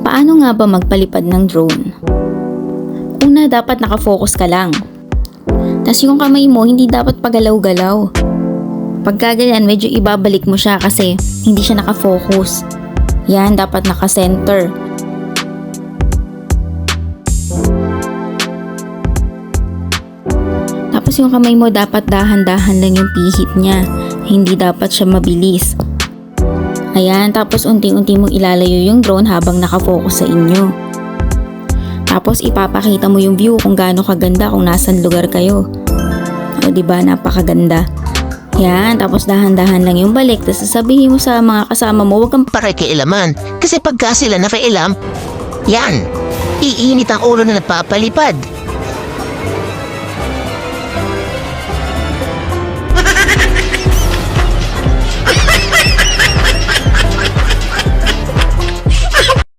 Paano nga ba magpalipad ng drone? Una, dapat nakafocus ka lang. Tas yung kamay mo, hindi dapat pagalaw-galaw. Pagka ganyan, medyo ibabalik mo siya kasi hindi siya nakafocus. Yan, dapat nakacenter. Tapos yung kamay mo, dapat dahan-dahan lang yung pihit niya. Hindi dapat siya mabilis. Ayan, tapos unti-unti mong ilalayo yung drone habang nakafocus sa inyo. Tapos ipapakita mo yung view kung gaano kaganda kung nasan lugar kayo. O diba, napakaganda. Yan, tapos dahan-dahan lang yung balik. Tapos sasabihin mo sa mga kasama mo, huwag kang Pakikialaman. Kasi pagka sila nakialam, yan, iinit ang ulo na nagpapalipad.